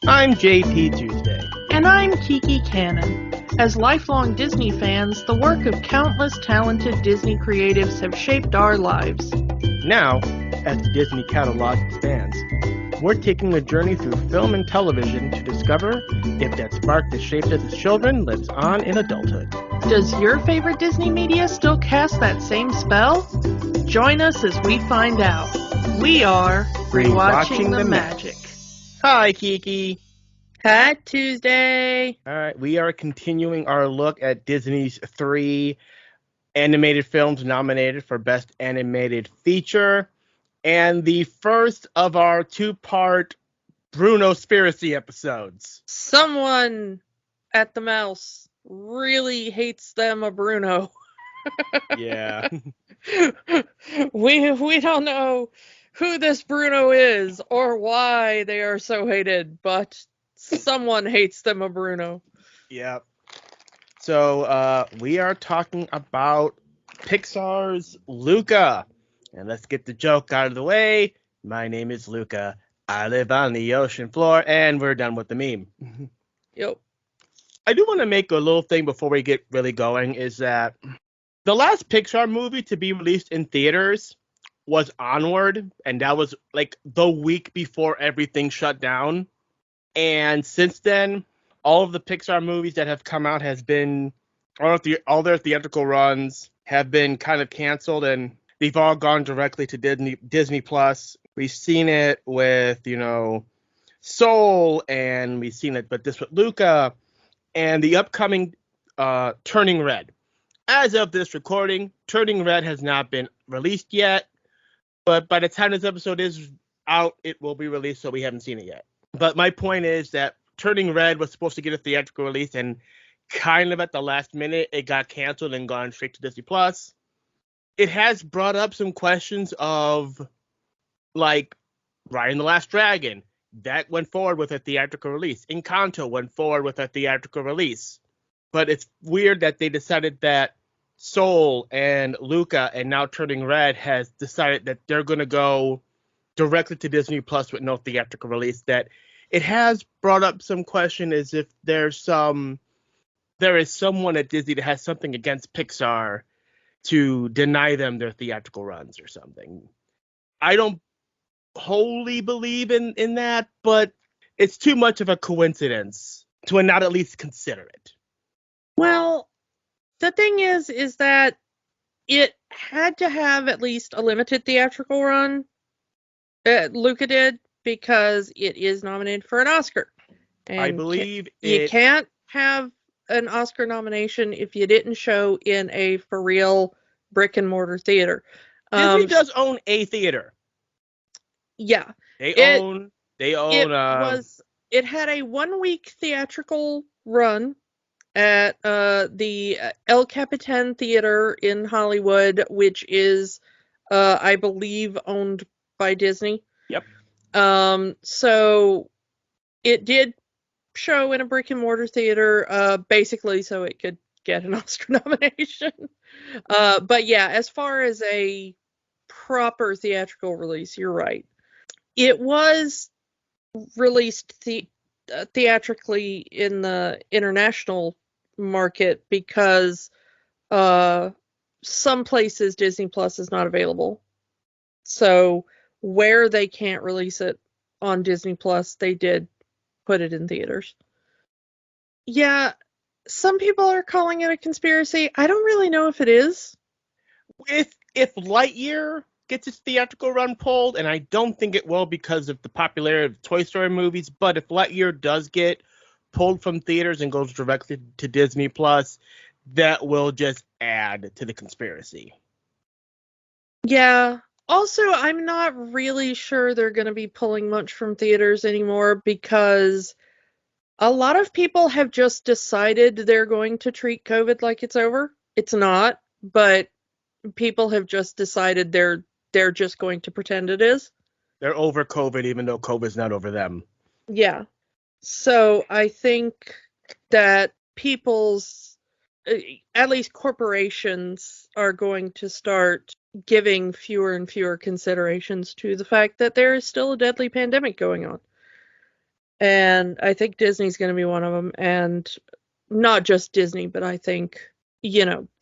I'm JP Tuesday. And I'm Kiki Cannon. As lifelong Disney fans, the work of countless talented Disney creatives have shaped our lives. Now, as the Disney catalog expands, we're taking a journey through film and television to discover if that spark that shaped us as children lives on in adulthood. Does your favorite Disney media still cast that same spell? Join us as we find out. We are Rewatching the Magic. Hi, Kiki. Hi, Tuesday. All right, we are continuing our look at Disney's 3 animated films nominated for Best Animated Feature, and the first of our 2-part Bruno Spiracy episodes. Someone at the mouse really hates them a Bruno. Yeah. We don't know who this Bruno is or why they are so hated, but someone hates them a Bruno. Yep. So we are talking about Pixar's Luca. And let's get the joke out of the way. My name is Luca. I live on the ocean floor, and we're done with the meme. Yep. I do want to make a little thing before we get really going, is that the last Pixar movie to be released in theaters was Onward, and that was like the week before everything shut down. And since then, all of the Pixar movies that have come out has been, all their theatrical runs have been kind of canceled, and they've all gone directly to Disney Plus. We've seen it with, Soul, and we've seen it, but this with Luca, and the upcoming Turning Red. As of this recording, Turning Red has not been released yet, but by the time this episode is out, it will be released, so we haven't seen it yet. But my point is that Turning Red was supposed to get a theatrical release, and kind of at the last minute, it got canceled and gone straight to Disney Plus. It has brought up some questions of, like, Raya and the Last Dragon. That went forward with a theatrical release. Encanto went forward with a theatrical release. But it's weird that they decided that Soul and Luca and now Turning Red has decided that they're going to go directly to Disney Plus with no theatrical release. That it has brought up some question as if there is someone at Disney that has something against Pixar to deny them their theatrical runs or something. I don't wholly believe in that, but it's too much of a coincidence to not at least consider it. Well, the thing is that it had to have at least a limited theatrical run. Luca did, because it is nominated for an Oscar. And I believe you can't have an Oscar nomination if you didn't show in a for real brick and mortar theater. Disney does own a theater. Yeah. They own It had a 1-week theatrical run at the El Capitan Theater in Hollywood, which is I believe owned by Disney. Yep. So it did show in a brick and mortar theater, basically so it could get an Oscar nomination. But yeah, as far as a proper theatrical release, you're right. It was released theatrically in the international market because some places Disney Plus is not available. So where they can't release it on Disney Plus, they did put it in theaters. Yeah, some people are calling it a conspiracy. I don't really know if it is. If Lightyear gets its theatrical run pulled, and I don't think it will because of the popularity of Toy Story movies, but if Lightyear does get pulled from theaters and goes directly to Disney Plus, that will just add to the conspiracy. Yeah. Also, I'm not really sure they're going to be pulling much from theaters anymore, because a lot of people have just decided they're going to treat COVID like it's over. It's not, but people have just decided they're just going to pretend it is. They're over COVID, even though COVID's not over them. Yeah. So I think that at least corporations, are going to start giving fewer and fewer considerations to the fact that there is still a deadly pandemic going on. And I think Disney's going to be one of them. And not just Disney, but I think,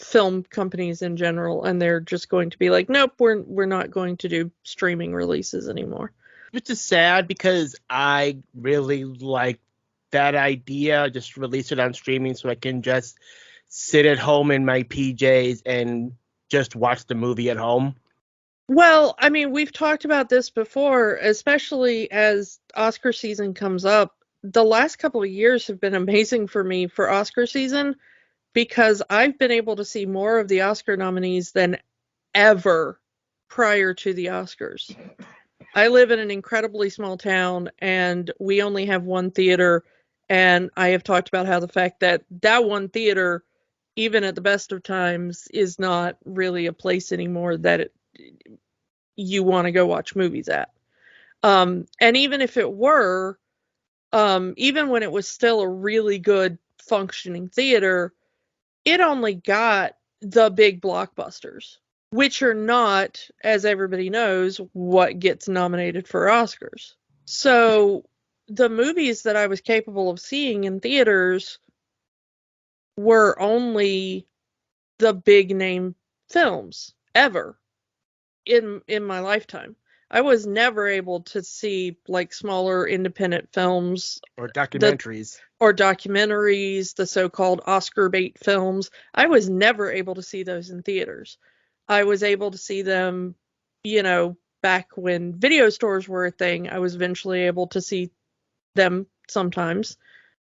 film companies in general. And they're just going to be like, nope, we're not going to do streaming releases anymore. Which is sad because I really like that idea. Just release it on streaming so I can just sit at home in my PJs and just watch the movie at home. Well, I mean, we've talked about this before, especially as Oscar season comes up. The last couple of years have been amazing for me for Oscar season because I've been able to see more of the Oscar nominees than ever prior to the Oscars. I live in an incredibly small town and we only have one theater, and I have talked about how the fact that one theater, even at the best of times, is not really a place anymore that you want to go watch movies at. And even if it were, even when it was still a really good functioning theater, it only got the big blockbusters, which are not, as everybody knows, what gets nominated for Oscars. So the movies that I was capable of seeing in theaters were only the big name films ever in my lifetime. I was never able to see like smaller independent films or documentaries. The so-called Oscar bait films. I was never able to see those in theaters. I was able to see them, back when video stores were a thing. I was eventually able to see them sometimes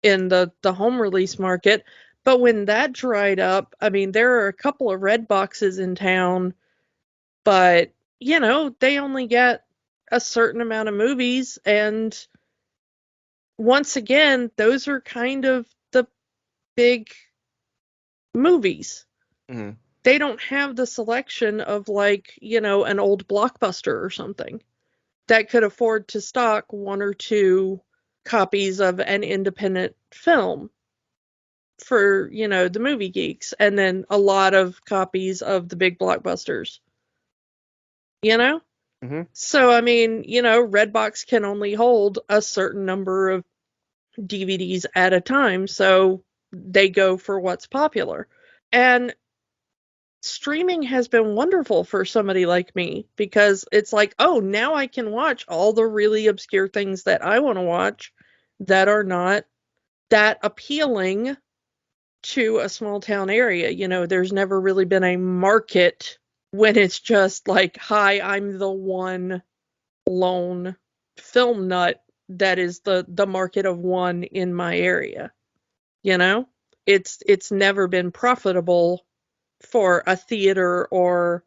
in the home release market. But when that dried up, I mean, there are a couple of red boxes in town, but, they only get a certain amount of movies. And once again, those are kind of the big movies. Mm-hmm. They don't have the selection of like, an old Blockbuster or something that could afford to stock one or two copies of an independent film for, the movie geeks, and then a lot of copies of the big blockbusters. Mm-hmm. So, I mean, Redbox can only hold a certain number of DVDs at a time, so they go for what's popular. And streaming has been wonderful for somebody like me because it's like, oh, now I can watch all the really obscure things that I want to watch that are not that appealing to a small town area. There's never really been a market when it's just like, hi, I'm the one lone film nut that is the market of one in my area. It's never been profitable for a theater or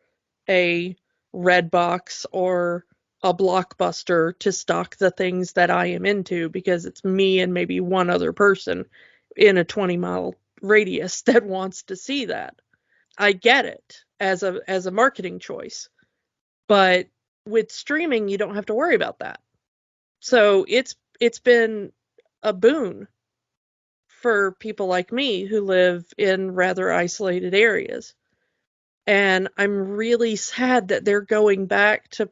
a Redbox or a Blockbuster to stock the things that I am into, because it's me and maybe one other person in a 20-mile radius that wants to see that. I get it as a marketing choice, but with streaming you don't have to worry about that. So it's been a boon for people like me who live in rather isolated areas. And I'm really sad that they're going back to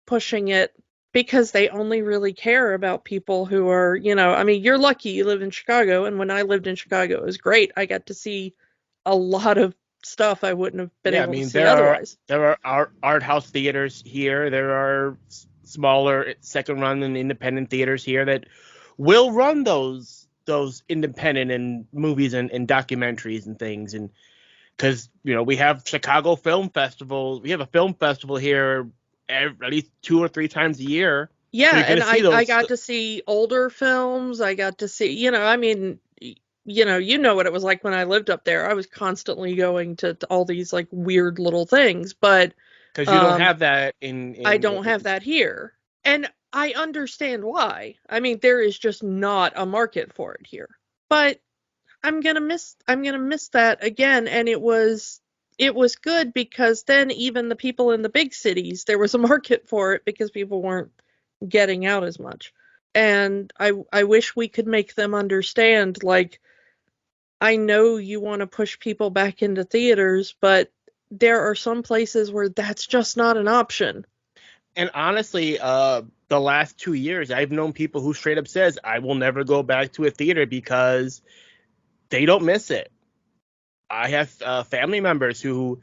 pushing it because they only really care about people who are, I mean, you're lucky you live in Chicago. And when I lived in Chicago, it was great. I got to see a lot of stuff I wouldn't have been able to see otherwise. There are art house theaters here. There are smaller second run and independent theaters here that will run those independent and movies and documentaries and things. And because we have Chicago Film Festival, we have a film festival here at least 2 or 3 times a year. Yeah, so and I got to see older films. I got to see, I mean, you know what it was like when I lived up there. I was constantly going to all these like weird little things, but because you don't have that I don't have that here, and I understand why. I mean, there is just not a market for it here. But I'm gonna miss that again, and it was good because then even the people in the big cities, there was a market for it because people weren't getting out as much. And I wish we could make them understand, like, I know you want to push people back into theaters, but there are some places where that's just not an option. And honestly, the last 2 years, I've known people who straight up says, I will never go back to a theater because they don't miss it. I have family members who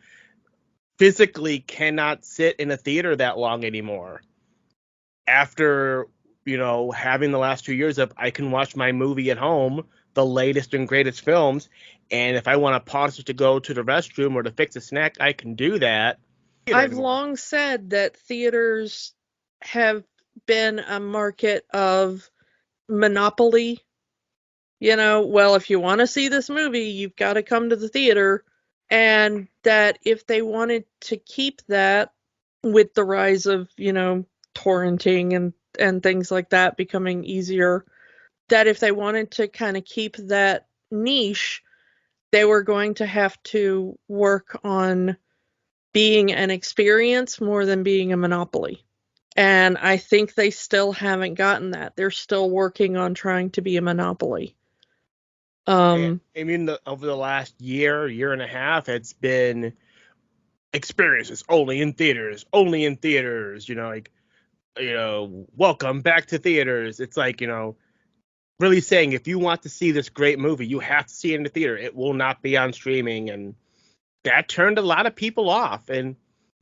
physically cannot sit in a theater that long anymore. After, having the last 2 years of I can watch my movie at home, the latest and greatest films, and if I want to pause it to go to the restroom or to fix a snack, I can do that. I've long said that theaters have been a market of monopoly. Well, if you want to see this movie, you've got to come to the theater. And that if they wanted to keep that with the rise of, torrenting and things like that becoming easier, that if they wanted to kind of keep that niche, they were going to have to work on being an experience more than being a monopoly. And I think they still haven't gotten that. They're still working on trying to be a monopoly. I mean, over the last year and a half, it's been experiences only in theaters, welcome back to theaters. It's like, really saying if you want to see this great movie, you have to see it in the theater. It will not be on streaming. And that turned a lot of people off. And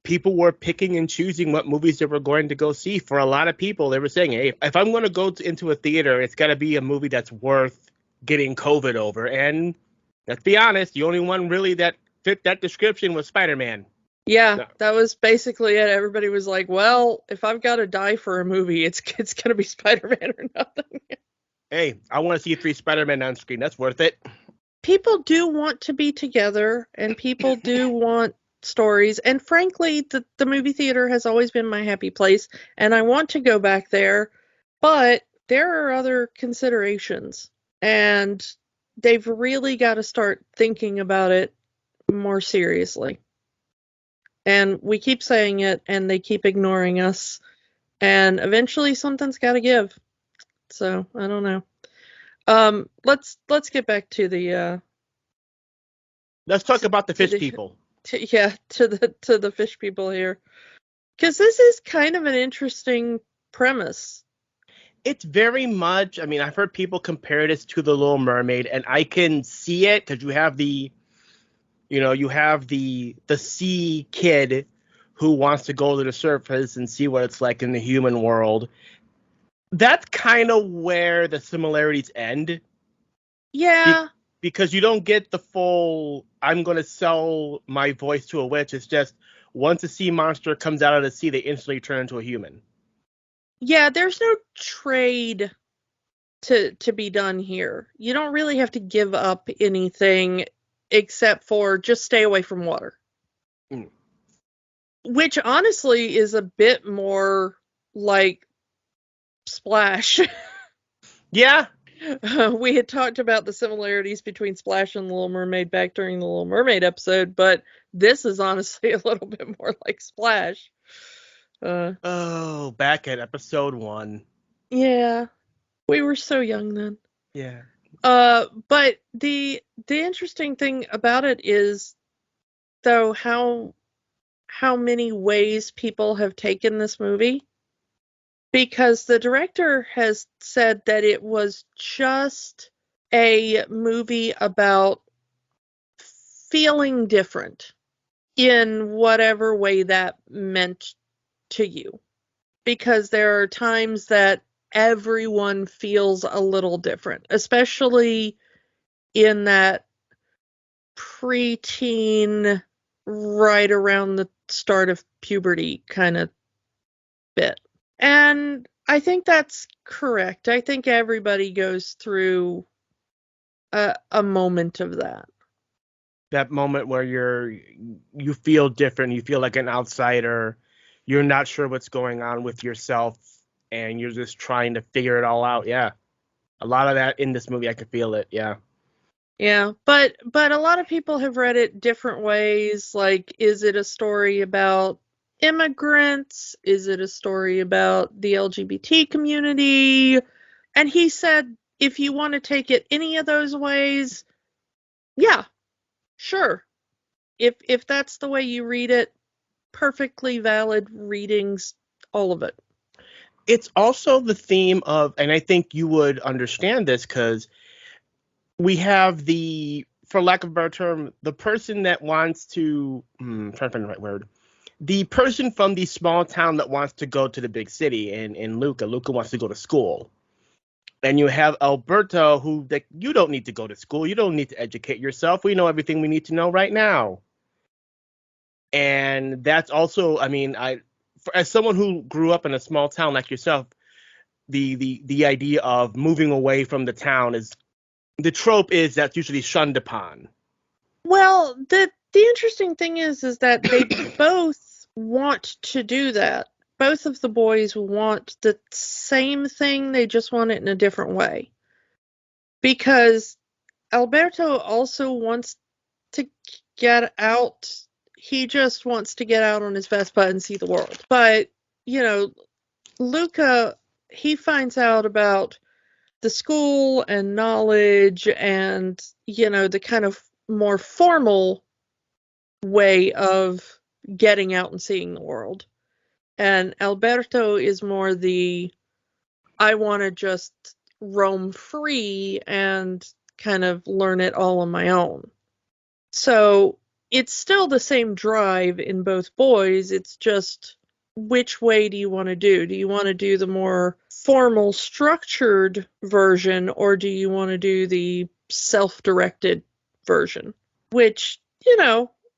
people were picking and choosing what movies they were going to go see. For a lot of people, they were saying, hey, if I'm going to go into a theater, it's got to be a movie that's worth getting COVID over. And let's be honest, the only one really that fit that description was Spider-Man. Yeah, no. That was basically it. Everybody was like, well, if I've got to die for a movie, it's going to be Spider-Man or nothing. Hey, I want to see 3 Spider-Men on screen. That's worth it. People do want to be together, and people do want stories. And frankly, the movie theater has always been my happy place, and I want to go back there. But there are other considerations, and they've really got to start thinking about it more seriously. And we keep saying it, and they keep ignoring us. And eventually something's got to give. So, I don't know. Let's get back to the let's talk about the fish people. To the fish people here. Because this is kind of an interesting premise. It's very much, I mean, I've heard people compare this to The Little Mermaid, and I can see it because you have the sea kid who wants to go to the surface and see what it's like in the human world. That's kind of where the similarities end. Yeah. Because you don't get the full, I'm going to sell my voice to a witch. It's just once a sea monster comes out of the sea, they instantly turn into a human. Yeah, there's no trade to be done here. You don't really have to give up anything except for just stay away from water. Mm. Which honestly is a bit more like Splash. Yeah. We had talked about the similarities between Splash and The Little Mermaid back during the Little Mermaid episode, but this is honestly a little bit more like Splash. Back at episode 1. Yeah. We were so young then. Yeah. But the interesting thing about it is, though, how many ways people have taken this movie. Because the director has said that it was just a movie about feeling different in whatever way that meant to you. Because there are times that everyone feels a little different, especially in that preteen, right around the start of puberty kind of bit. And I think that's correct. I think everybody goes through a moment of that. That moment where you feel different, you feel like an outsider, you're not sure what's going on with yourself, and you're just trying to figure it all out. Yeah. A lot of that in this movie, I could feel it. Yeah. Yeah, but a lot of people have read it different ways. Like, is it a story about immigrants? Is it a story about the LGBT community? And he said, if you want to take it any of those ways, yeah, sure. If that's the way you read it, perfectly valid readings, all of it. it's also the theme of, and I think you would understand this because we have for lack of a better term, the person that wants to, I'm trying to find the right word, the person from the small town that wants to go to the big city, in Luca. Luca wants to go to school. And you have Alberto, who, like, you don't need to go to school. You don't need to educate yourself. We know everything we need to know right now. And that's also, I mean, as someone who grew up in a small town like yourself, the idea of moving away from the town is, the trope is that's usually shunned upon. Well, the interesting thing is that they both want to do that. Both of the boys want the same thing, they just want it in a different way. Because Alberto also wants to get out. He just wants to get out on his Vespa and see the world. But, Luca, he finds out about the school and knowledge and, the kind of more formal way of getting out and seeing the world. And Alberto is more I want to just roam free and kind of learn it all on my own. So it's still the same drive in both boys. It's just, which way do you want to do? Do you want to do the more formal, structured version, or do you want to do the self-directed version? Which,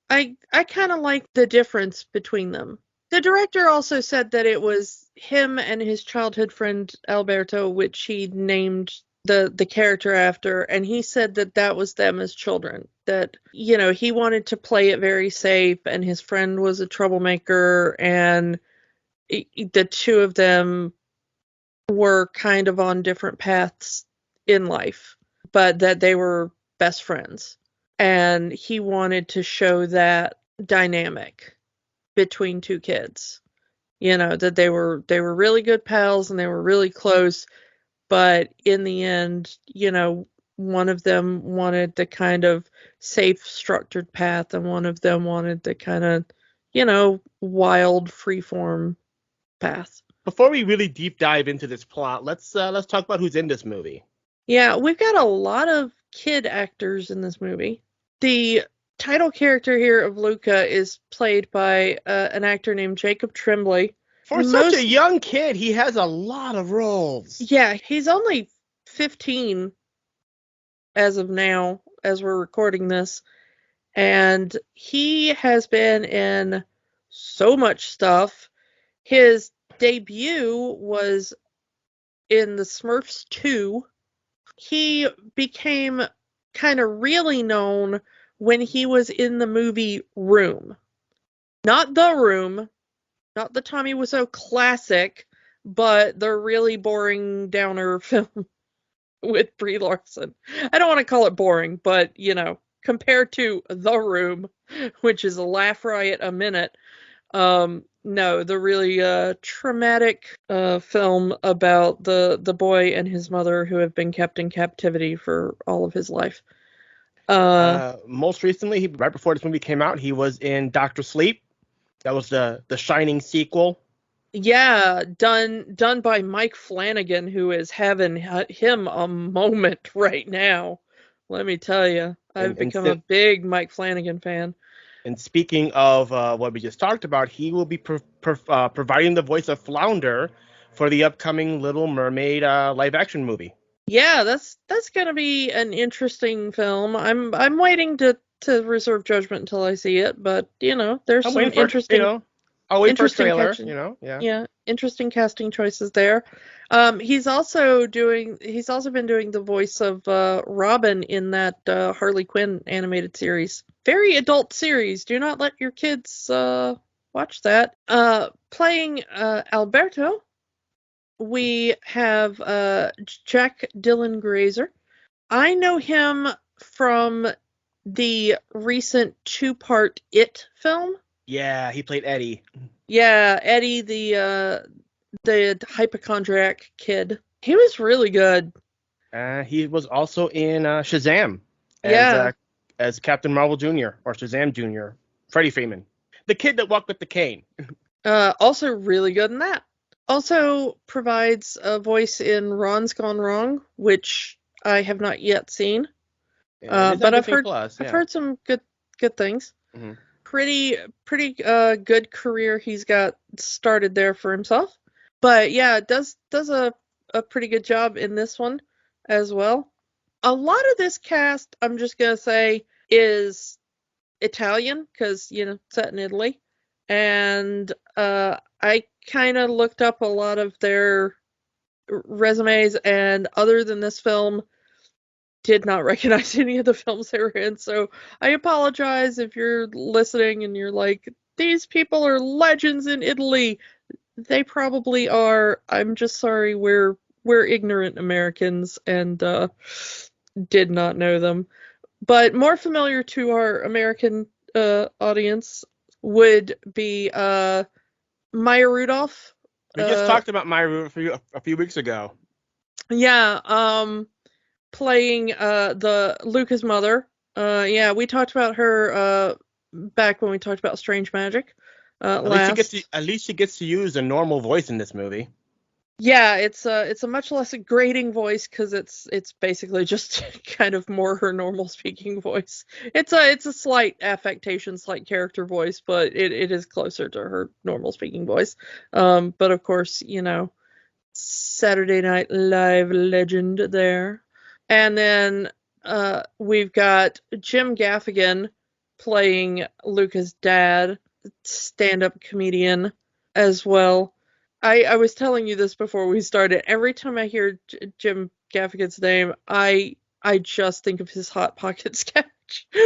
I kind of like the difference between them. The director also said that it was him and his childhood friend Alberto, which he named the character after, and he said that was them as children. That, he wanted to play it very safe, and his friend was a troublemaker, and the two of them were kind of on different paths in life, but that they were best friends. And he wanted to show that dynamic between two kids. That they were really good pals and they were really close, but in the end, one of them wanted the kind of safe, structured path, and one of them wanted the kind of, wild, freeform path. Before we really deep dive into this plot, let's talk about who's in this movie. Yeah, we've got a lot of kid actors in this movie. The title character here of Luca is played by an actor named Jacob Tremblay. For such a young kid, he has a lot of roles. Yeah, he's only 15 as of now, as we're recording this. And he has been in so much stuff. His debut was in the Smurfs 2. He became kind of really known when he was in the movie Room. Not The Room, not the Tommy Wiseau classic, but the really boring downer film with Brie Larson. I don't want to call it boring, but, compared to The Room, which is a laugh riot a minute, no, the really traumatic film about the boy and his mother who have been kept in captivity for all of his life. Most recently, right before this movie came out, he was in Dr. Sleep. That was the Shining sequel. Yeah, done by Mike Flanagan, who is having him a moment right now. Let me tell you, I've become a big Mike Flanagan fan. And speaking of what we just talked about, he will be providing the voice of Flounder for the upcoming Little Mermaid live-action movie. Yeah, that's gonna be an interesting film. I'm waiting to reserve judgment until I see it, but there's some interesting. I'll wait for a trailer. Yeah, interesting casting choices there. He's also been doing the voice of Robin in that Harley Quinn animated series. Very adult series. Do not let your kids watch that. Playing Alberto, we have Jack Dylan Grazer. I know him from the recent 2-part It film. Yeah, he played Eddie. Yeah, Eddie, the hypochondriac kid. He was really good. He was also in Shazam as Captain Marvel Jr. or Shazam Jr. Freddie Freeman, the kid that walked with the cane. Also really good in that. Also provides a voice in Ron's Gone Wrong, which I have not yet seen. Yeah, it is But on Disney Plus. I've Yeah. heard some good things. Mm-hmm. Pretty good career he's got started there for himself. But yeah, does a pretty good job in this one as well. A lot of this cast, I'm just gonna say, is Italian because set in Italy, and I kind of looked up a lot of their resumes, and other than this film, did not recognize any of the films they were in. So I apologize if you're listening and you're like, these people are legends in Italy. They probably are. I'm just sorry we're ignorant Americans and did not know them. But more familiar to our American audience would be Maya Rudolph. We just talked about my review a few weeks ago. Yeah, playing the Luca's mother. Yeah, we talked about her back when we talked about Strange Magic last. At least she gets to use a normal voice in this movie. Yeah, it's a much less grating voice because it's basically just kind of more her normal speaking voice. It's a slight affectation, slight character voice, but it is closer to her normal speaking voice. But of course, Saturday Night Live legend there. And then we've got Jim Gaffigan playing Luca's dad, stand-up comedian as well. I was telling you this before we started. Every time I hear Jim Gaffigan's name, I just think of his Hot Pocket sketch.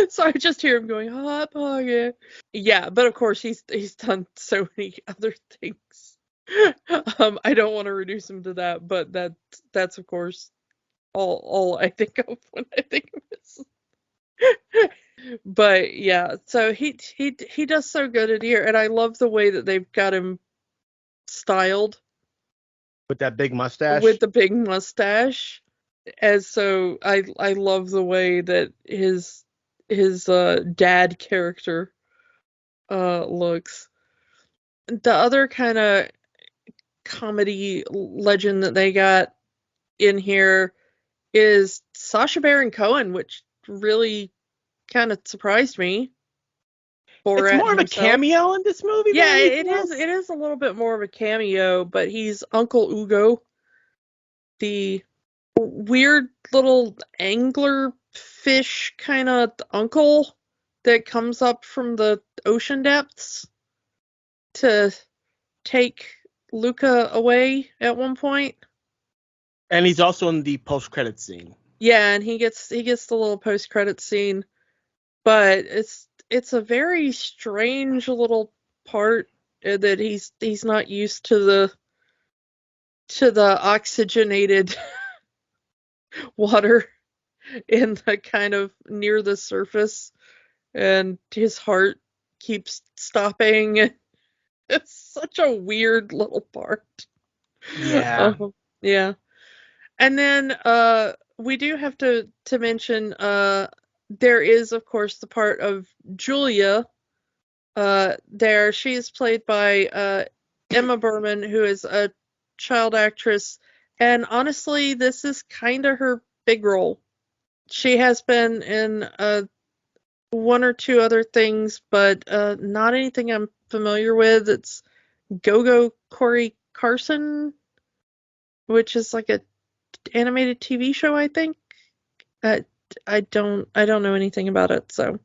So I just hear him going, Hot Pocket. Yeah, but of course he's done so many other things. I don't want to reduce him to that, but that's of course all I think of when I think of this. But yeah, so he does so good at here, and I love the way that they've got him styled With that big mustache. with the big mustache. And so I love the way that his dad character looks. The other kind of comedy legend that they got in here is Sacha Baron Cohen, which really kind of surprised me. It's more of a cameo in this movie. Yeah, it is. It is a little bit more of a cameo, but he's Uncle Ugo, the weird little angler fish kind of uncle that comes up from the ocean depths to take Luca away at one point. And he's also in the post-credit scene. Yeah, and he gets the little post-credit scene, but it's a very strange little part that he's not used to the oxygenated water in the kind of near the surface, and his heart keeps stopping. It's such a weird little part. Yeah. Yeah. And then we do have to mention there is of course the part of Julia there. She is played by Emma Berman, who is a child actress, and honestly this is kind of her big role. She has been in one or two other things, but not anything I'm familiar with. It's Go-Go Corey Carson, which is like a animated TV show, I think. I don't know anything about it, so.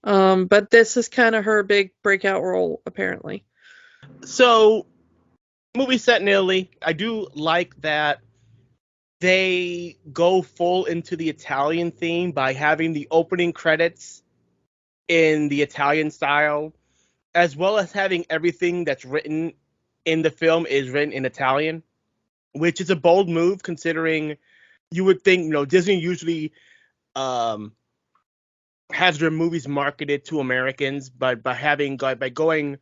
But this is kind of her big breakout role, apparently. So, movie set in Italy. I do like that they go full into the Italian theme by having the opening credits in the Italian style, as well as having everything that's written in the film is written in Italian, which is a bold move considering you would think, Disney usually has their movies marketed to Americans, but by going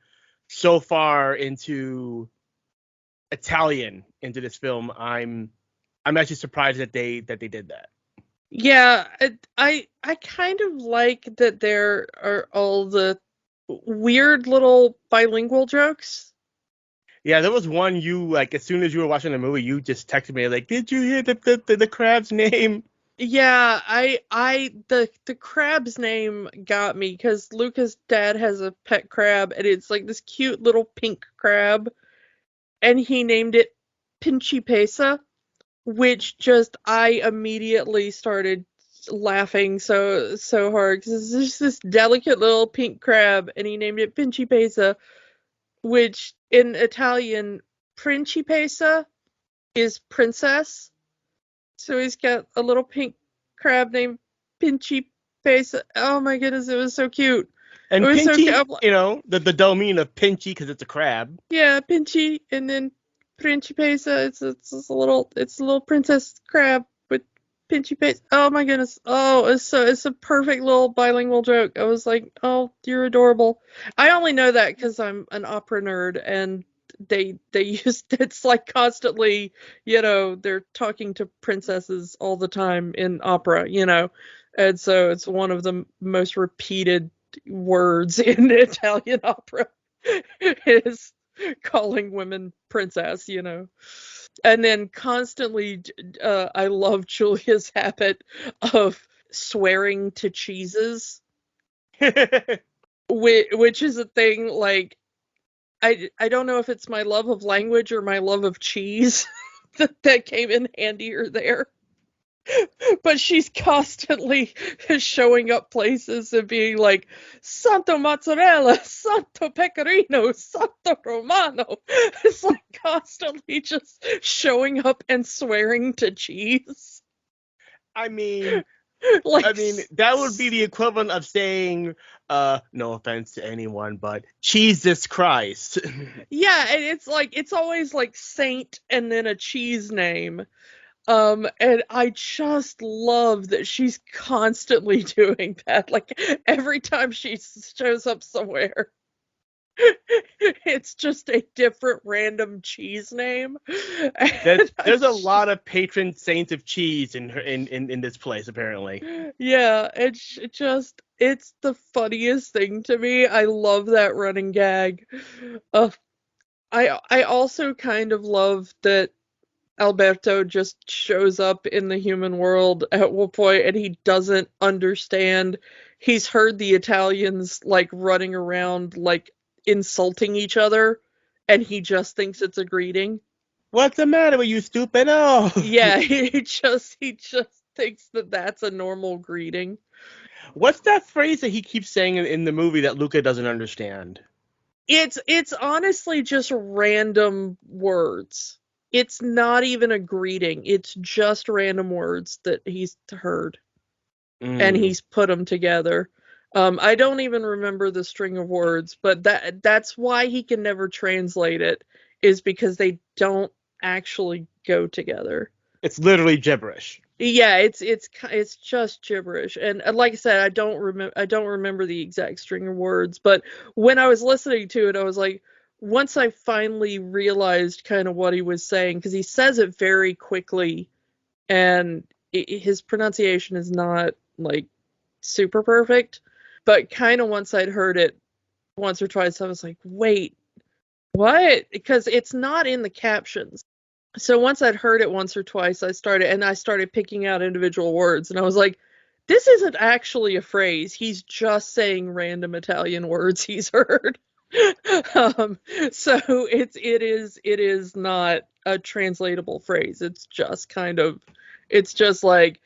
so far into Italian into this film, I'm actually surprised that they did that. Yeah, I kind of like that there are all the weird little bilingual jokes. Yeah, there was one you like as soon as you were watching the movie, you just texted me like, "Did you hear the crab's name?" Yeah, the crab's name got me because Luca's dad has a pet crab and it's like this cute little pink crab and he named it Pinchy Pesa, which just I immediately started laughing so hard because it's just this delicate little pink crab and he named it Pinchy Pesa, which in Italian Principessa is princess. So he's got a little pink crab named Pinchy Face. Oh my goodness, it was so cute. It And was so cute. Pinchy, you know, the domain of Pinchy because it's a crab. Yeah, Pinchy, and then Principessa. It's a little princess crab with Pinchy Face. Oh my goodness. Oh, it's a perfect little bilingual joke. I was like, oh, you're adorable. I only know that because I'm an opera nerd and they use it's like constantly, they're talking to princesses all the time in opera. And so it's one of the most repeated words in Italian opera is calling women princess. And then constantly, I love Julia's habit of swearing to cheeses, which is a thing like I don't know if it's my love of language or my love of cheese that came in handier there. But she's constantly showing up places and being like, Santo Mozzarella, Santo Pecorino, Santo Romano. It's like constantly just showing up and swearing to cheese. I mean, Like, that would be the equivalent of saying, no offense to anyone, but Jesus Christ. yeah, and it's always like saint and then a cheese name. And I just love that she's constantly doing that. Like every time she shows up somewhere, it's just a different random cheese name. There's a lot of patron saints of cheese in this place, apparently. Yeah, it's the funniest thing to me. I love that running gag. Uh, I also kind of love that Alberto just shows up in the human world at one point and he doesn't understand. He's heard the Italians like running around like insulting each other and he just thinks it's a greeting. What's the matter with you, stupid? Oh, Yeah, he just thinks that that's a normal greeting. what's that phrase that he keeps saying in the movie that Luca doesn't understand? It's honestly just random words. It's not even a greeting. It's just random words that he's heard. And he's put them together. I don't even remember the string of words, but that's why he can never translate it, is because they don't actually go together. It's literally gibberish. Yeah, it's just gibberish. And like I said, I don't remember the exact string of words, but when I was listening to it, I was like, once I finally realized kind of what he was saying, because he says it very quickly, and his pronunciation is not like super perfect, but kind of once I'd heard it once or twice, I was like, wait, what? Because it's not in the captions. So once I'd heard it once or twice, I started picking out individual words, and I was like, this isn't actually a phrase. He's just saying random Italian words he's heard. So it is not a translatable phrase. It's just like,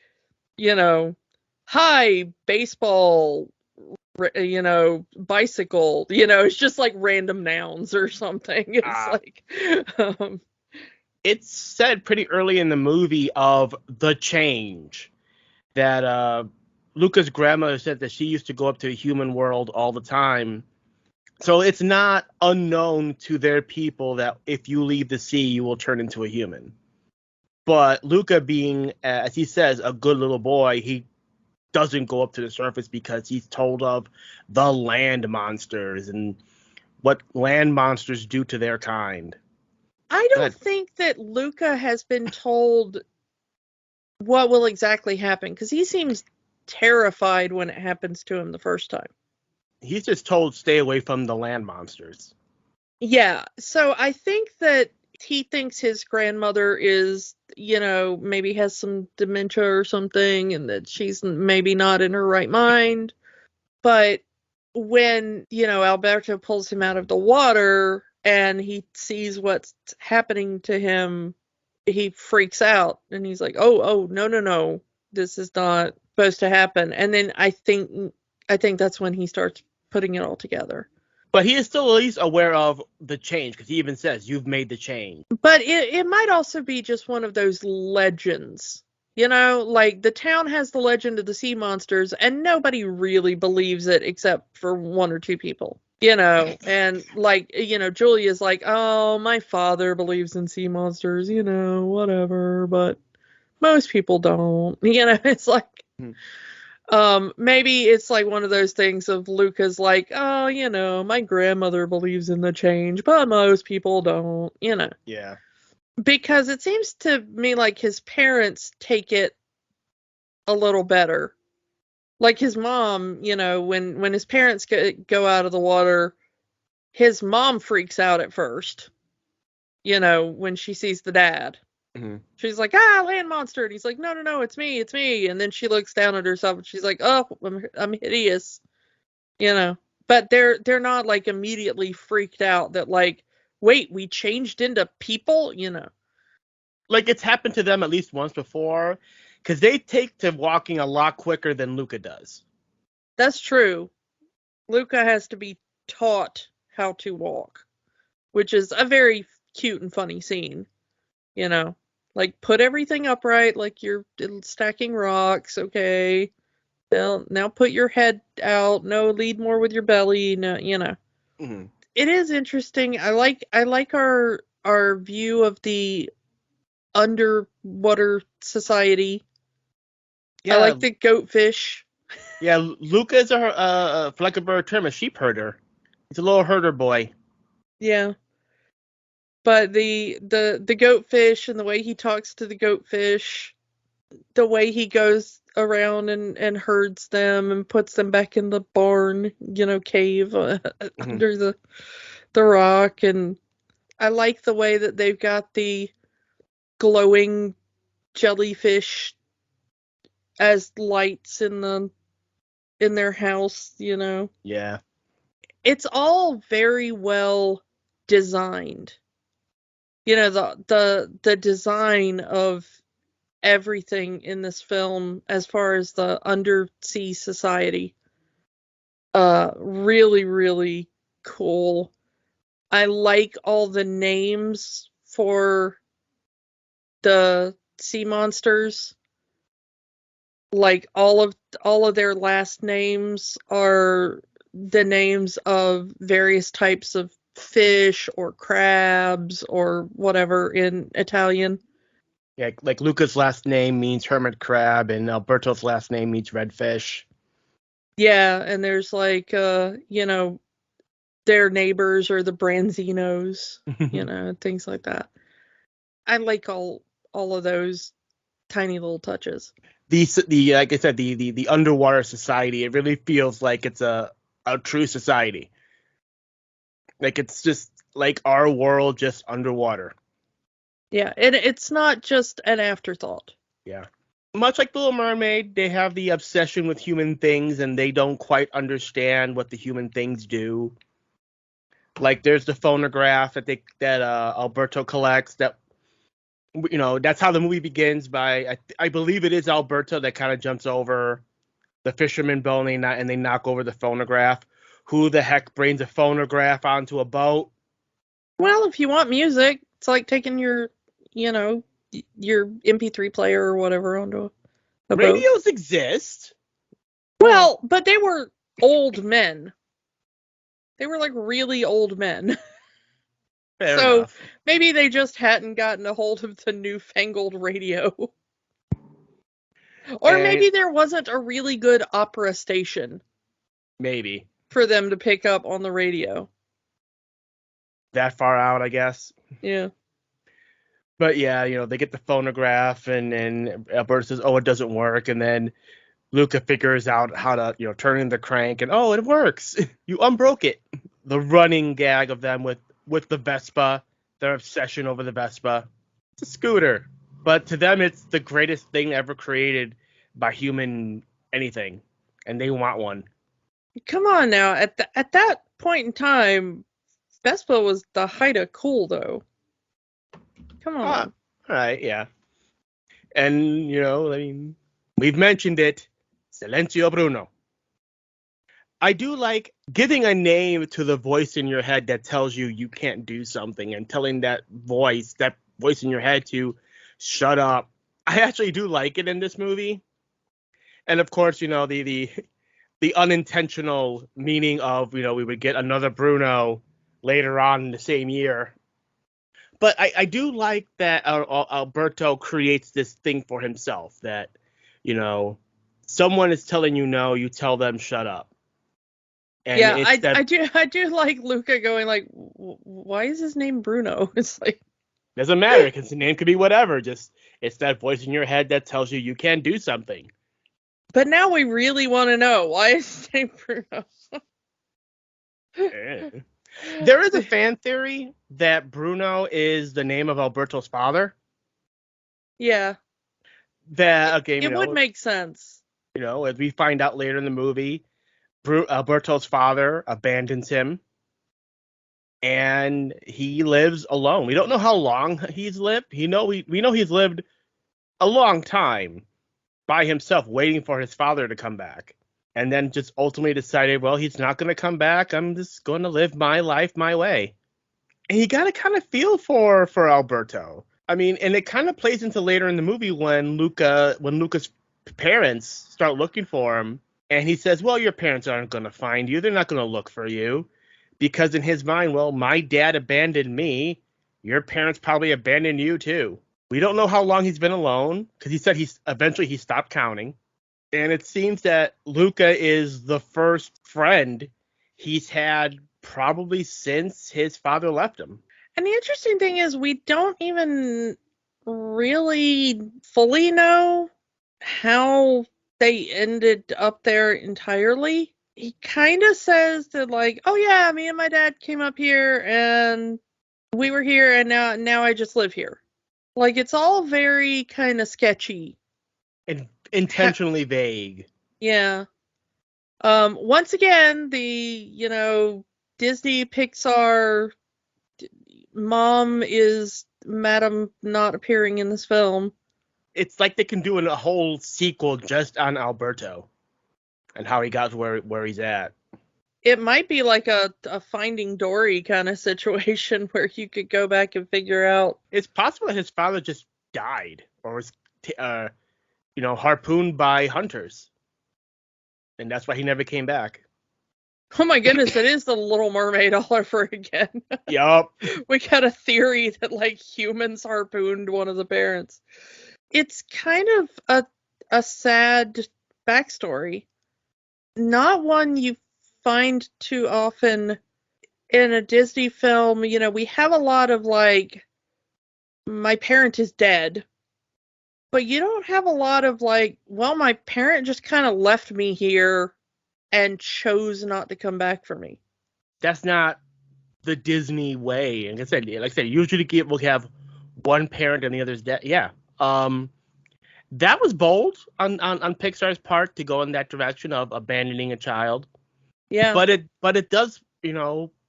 hi, baseball, bicycle, it's just like random nouns or something. It's like, um, It's said pretty early in the movie of the change that Luca's grandmother said that she used to go up to the human world all the time. So it's not unknown to their people that if you leave the sea, you will turn into a human. But Luca, being, as he says, a good little boy, he doesn't go up to the surface because he's told of the land monsters and what land monsters do to their kind. I don't think that Luca has been told what will exactly happen, because he seems terrified when it happens to him the first time. He's just told stay away from the land monsters. Yeah, so I think that he thinks his grandmother is, maybe has some dementia or something, and that she's maybe not in her right mind. But when, Alberto pulls him out of the water and he sees what's happening to him, he freaks out and he's like, "Oh, no, no, no. This is not supposed to happen." And then I think that's when he starts putting it all together. But he is still at least aware of the change because he even says, "You've made the change." But it might also be just one of those legends. Like the town has the legend of the sea monsters, and nobody really believes it except for one or two people. And like, Julia's like, "Oh, my father believes in sea monsters, whatever, but most people don't." It's like, Hmm. maybe it's like one of those things of Luca's like, "Oh, my grandmother believes in the change, but most people don't. Yeah. Because it seems to me like his parents take it a little better. Like his mom, when his parents go out of the water, his mom freaks out at first, when she sees the dad. Mm-hmm. She's like, "Ah, land monster." And he's like, "No, no, no, it's me, it's me." And then she looks down at herself and she's like, "Oh, I'm hideous." But they're not like immediately freaked out that like, "Wait, we changed into people?" Like it's happened to them at least once before, because they take to walking a lot quicker than Luca does. That's true. Luca has to be taught how to walk, which is a very cute and funny scene. You know, like put everything upright, like you're stacking rocks. Okay, now put your head out. No, lead more with your belly. No, Mm-hmm. it is interesting. I like our view of the underwater society. I Yeah, like the goatfish. yeah. Luca is for lack of a better term, a sheep herder. He's a little herder boy. Yeah. But the goatfish and the way he talks to the goatfish, the way he goes around and herds them and puts them back in the barn, cave Mm-hmm. under the rock. And I like the way that they've got the glowing jellyfish as lights in their house. Yeah. It's all very well designed. The design of everything in this film as far as the undersea society, really, really cool. I like all the names for the sea monsters. Like all of their last names are the names of various types of fish or crabs or whatever in Italian. Yeah, like Luca's last name means hermit crab, and Alberto's last name means redfish. Yeah, and there's like their neighbors or the Branzinos, things like that. I like all of those tiny little touches. The like I said, the underwater society. It really feels like it's a true society. Like it's just like our world, just underwater. Yeah, and it's not just an afterthought. Yeah. Much like the Little Mermaid, they have the obsession with human things, and they don't quite understand what the human things do. Like there's the phonograph that Alberto collects. That's how the movie begins. I believe it is Alberto that kind of jumps over the fisherman boat and they knock over the phonograph. Who the heck brings a phonograph onto a boat? Well, if you want music, it's like taking you know, your MP3 player or whatever onto a boat. Radios exist. Well, but they were old men. They were like really old men. Fair So enough. maybe they just hadn't gotten a hold of the newfangled radio. Or And maybe there wasn't a really good opera station maybe for them to pick up on the radio. that far out, I guess. Yeah. But yeah, they get the phonograph and Alberto says, "Oh, it doesn't work," and then Luca figures out how to turn in the crank, and oh, it works. You unbroke it. The running gag of them with with the Vespa, their obsession over the Vespa. It's a scooter, but to them, it's the greatest thing ever created by human anything, and they want one. Come on now. At that point in time, Vespa was the height of cool, though. Come on. All right, yeah. And, I mean, we've mentioned it. Silencio Bruno. I do like giving a name to the voice in your head that tells you can't do something, and telling that voice in your head to shut up. I actually do like it in this movie. And of course, the unintentional meaning of, we would get another Bruno later on in the same year. But I do like that Alberto creates this thing for himself that, someone is telling you no, you tell them shut up. And yeah, I do like Luca going like, why is his name Bruno? It's like, doesn't matter because the name could be whatever. Just it's that voice in your head that tells you can't do something. But now we really want to know, why is his name Bruno? There is a fan theory that Bruno is the name of Alberto's father. Yeah. It would make sense. As we find out later in the movie, Alberto's father abandons him, and he lives alone. We don't know how long he's lived. We know he's lived a long time by himself, waiting for his father to come back, and then just ultimately decided, well, he's not going to come back. I'm just going to live my life my way. And you got to kind of feel for Alberto. I mean, and it kind of plays into later in the movie when Luca's parents start looking for him. And he says, well, your parents aren't going to find you. They're not going to look for you. Because in his mind, well, my dad abandoned me. Your parents probably abandoned you too. We don't know how long he's been alone, because he said eventually he stopped counting. And it seems that Luca is the first friend he's had probably since his father left him. And the interesting thing is, we don't even really fully know how they ended up there entirely. He kind of says that, like, oh yeah, me and my dad came up here and we were here, and now I just live here. Like, it's all very kind of sketchy and intentionally vague. Yeah. Once again, the Disney Pixar mom is Madam not appearing in this film. It's like they can do a whole sequel just on Alberto and how he got where he's at. It might be like a Finding Dory kind of situation where you could go back and figure out. It's possible that his father just died or was, harpooned by hunters, and that's why he never came back. Oh my goodness, it is the Little Mermaid all over again. Yup. We got a theory that, like, humans harpooned one of the parents. It's kind of a sad backstory. Not one you find too often in a Disney film. We have a lot of, like, my parent is dead. But you don't have a lot of, like, well, my parent just kind of left me here and chose not to come back for me. That's not the Disney way. Like I said, usually we'll have one parent and the other's dead. Yeah. That was bold on Pixar's part to go in that direction of abandoning a child. Yeah. But it does,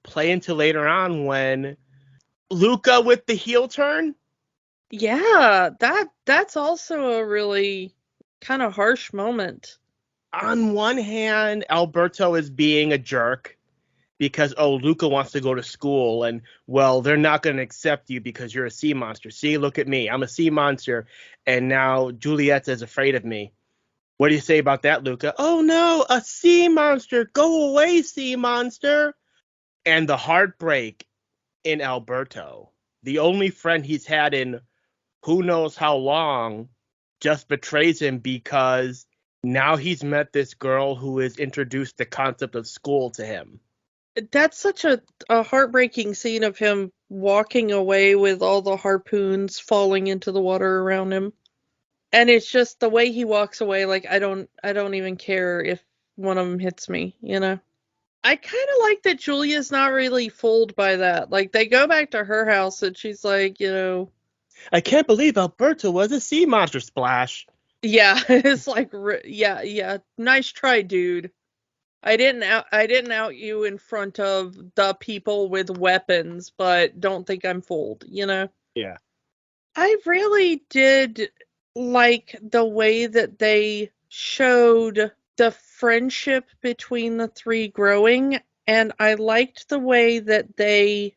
play into later on when Luca with the heel turn. Yeah, that's also a really kind of harsh moment. On one hand, Alberto is being a jerk because, Luca wants to go to school and, well, they're not going to accept you because you're a sea monster. See, look at me. I'm a sea monster. And now Julieta's afraid of me. What do you say about that, Luca? Oh, no, a sea monster. Go away, sea monster. And the heartbreak in Alberto, the only friend he's had in who knows how long, just betrays him because now he's met this girl who has introduced the concept of school to him. That's such a heartbreaking scene of him walking away with all the harpoons falling into the water around him. And it's just the way he walks away, like, I don't even care if one of them hits me, I kind of like that Julia's not really fooled by that. Like, they go back to her house and she's like, I can't believe Alberto was a sea monster. Splash. yeah, it's like, yeah, nice try, dude. I didn't out you in front of the people with weapons, but don't think I'm fooled, Yeah. I really did like the way that they showed the friendship between the three growing, and I liked the way that they,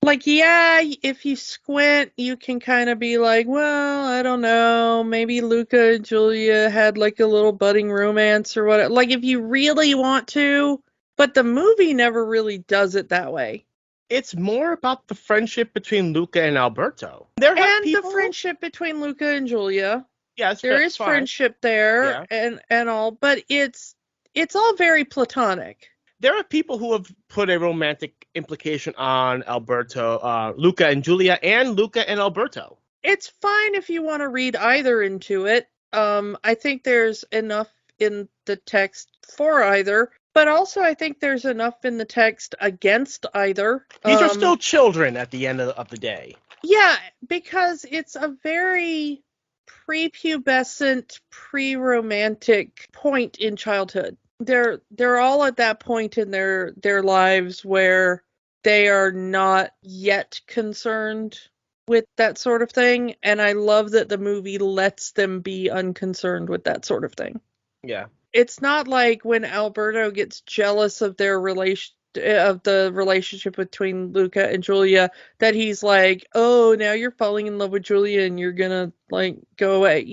like, yeah, if you squint, you can kind of be like, well, I don't know, maybe Luca and Julia had like a little budding romance or what. Like, if you really want to, but the movie never really does it that way. It's more about the friendship between Luca and Alberto. There have And the people. friendship between Luca and Julia. Yes, There is fine. friendship there Yeah. and all, but it's all very platonic. There are people who have put a romantic implication on Alberto, Luca and Julia, and Luca and Alberto. It's fine if you want to read either into it. I think there's enough in the text for either, but also I think there's enough in the text against either. These are still children at the end of the day. Yeah, because it's a very prepubescent, pre-romantic point in childhood. They're all at that point in their lives where they are not yet concerned with that sort of thing, and I love that the movie lets them be unconcerned with that sort of thing. Yeah. It's not like when Alberto gets jealous of their the relationship between Luca and Julia that he's like, oh, now you're falling in love with Julia and you're gonna like go away,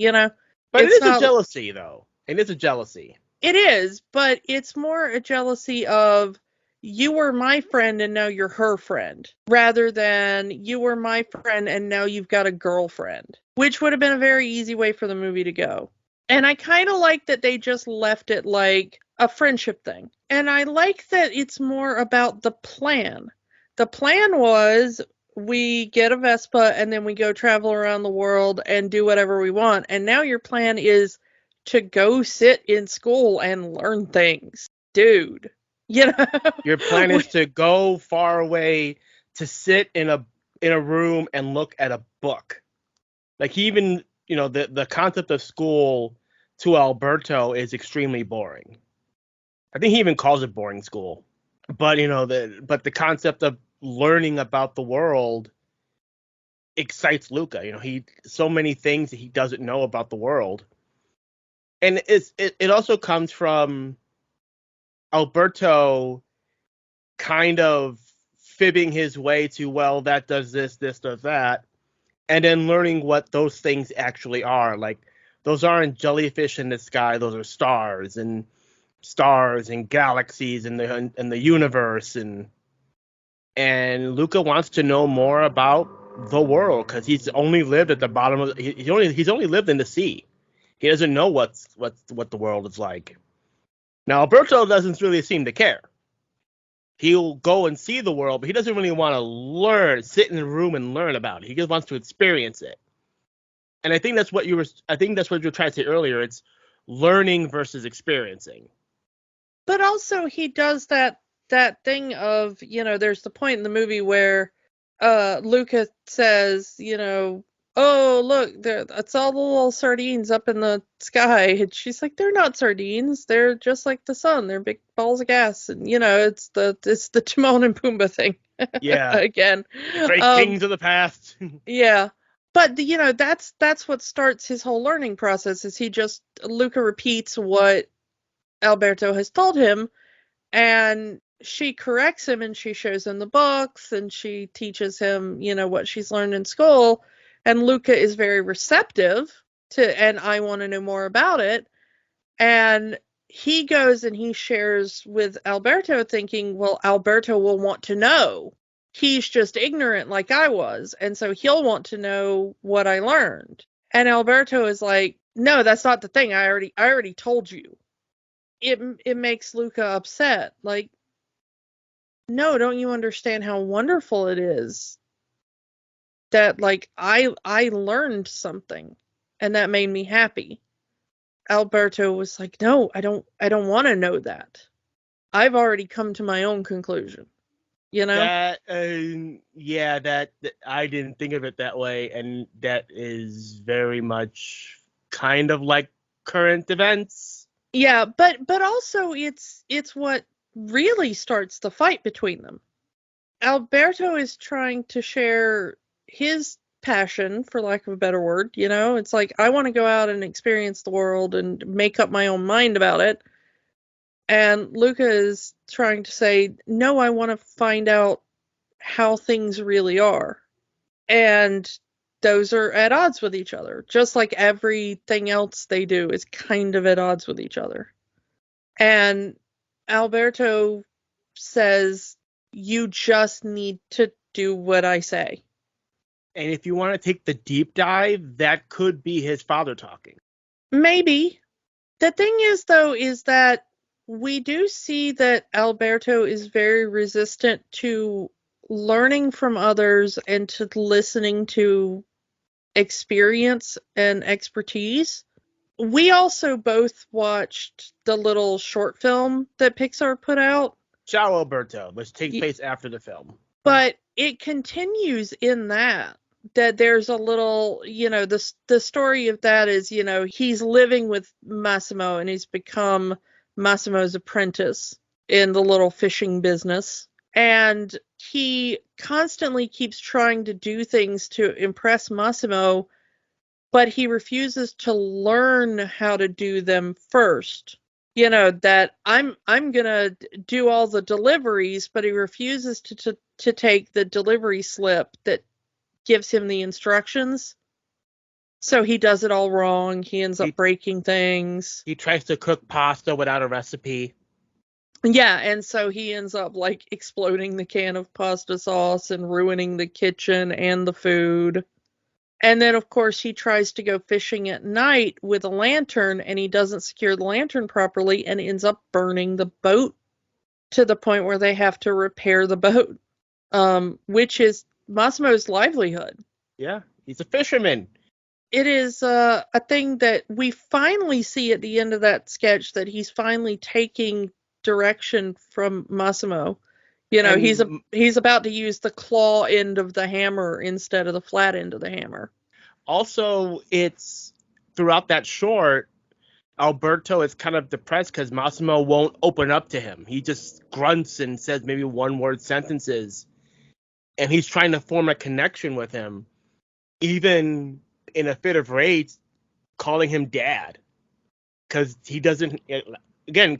But it's it is not a jealousy, though. It is a jealousy. It is, but it's more a jealousy of you were my friend and now you're her friend, rather than you were my friend and now you've got a girlfriend, which would have been a very easy way for the movie to go. And I kind of like that they just left it like a friendship thing. And I like that it's more about the plan. The plan was we get a Vespa and then we go travel around the world and do whatever we want. And now your plan is to go sit in school and learn things. Dude. Your plan is to go far away to sit in a room and look at a book. Like, he even, the concept of school to Alberto is extremely boring. I think he even calls it boring school. But the concept of learning about the world excites Luca. So many things that he doesn't know about the world. And it also comes from Alberto kind of fibbing his way to, well, that does this does that, and then learning what those things actually are. Like, those aren't jellyfish in the sky; those are stars and galaxies in the universe, and Luca wants to know more about the world because he's only lived at the bottom of he's only lived in the sea. He doesn't know what the world is like. Now, Alberto doesn't really seem to care. He'll go and see the world, but he doesn't really want to sit in a room and learn about it. He just wants to experience it. And I think that's what you were trying to say earlier. It's learning versus experiencing. But also he does that thing of, there's the point in the movie where Luca says, oh, look, it's all the little sardines up in the sky. And she's like, they're not sardines. They're just like the sun. They're big balls of gas. And, it's the Timon and Pumbaa thing. Yeah. Again. Great kings of the past. Yeah. But, that's what starts his whole learning process is Luca repeats what Alberto has told him. And she corrects him and she shows him the books and she teaches him, what she's learned in school. And Luca is very receptive and I want to know more about it. And he goes and he shares with Alberto thinking, well, Alberto will want to know. He's just ignorant like I was. And so he'll want to know what I learned. And Alberto is like, no, that's not the thing. I already told you. It makes Luca upset. Like, no, don't you understand how wonderful it is that, like, I learned something and that made me happy. Alberto was like, no, I don't want to know that. I've already come to my own conclusion. You know? That that I didn't think of it that way, and that is very much kind of like current events. Yeah, but also it's what really starts the fight between them. Alberto is trying to share his passion, for lack of a better word, you know? It's like, I want to go out and experience the world and make up my own mind about it. And Luca is trying to say, no, I want to find out how things really are. And those are at odds with each other, just like everything else they do is kind of at odds with each other. And Alberto says, you just need to do what I say. And if you want to take the deep dive, that could be his father talking. Maybe. The thing is, though, is that we do see that Alberto is very resistant to learning from others and to listening to experience and expertise. We also both watched the little short film that Pixar put out. Ciao Alberto, which takes place after the film. But it continues in that there's a little, you know, the story of that is, you know, he's living with Massimo and he's become Massimo's apprentice in the little fishing business. And he constantly keeps trying to do things to impress Massimo, but he refuses to learn how to do them first. You know, that I'm gonna do all the deliveries, but he refuses to take the delivery slip that gives him the instructions. So he does it all wrong. He ends up breaking things. He tries to cook pasta without a recipe. Yeah, and so he ends up like exploding the can of pasta sauce and ruining the kitchen and the food. And then, of course, he tries to go fishing at night with a lantern, and he doesn't secure the lantern properly and ends up burning the boat to the point where they have to repair the boat, which is Massimo's livelihood. Yeah, he's a fisherman. It is a thing that we finally see at the end of that sketch, that he's finally taking direction from Massimo. You know, he's about to use the claw end of the hammer instead of the flat end of the hammer. Also, it's throughout that short, Alberto is kind of depressed because Massimo won't open up to him. He just grunts and says maybe one-word sentences. And he's trying to form a connection with him, even in a fit of rage, calling him dad. Because he doesn't, again,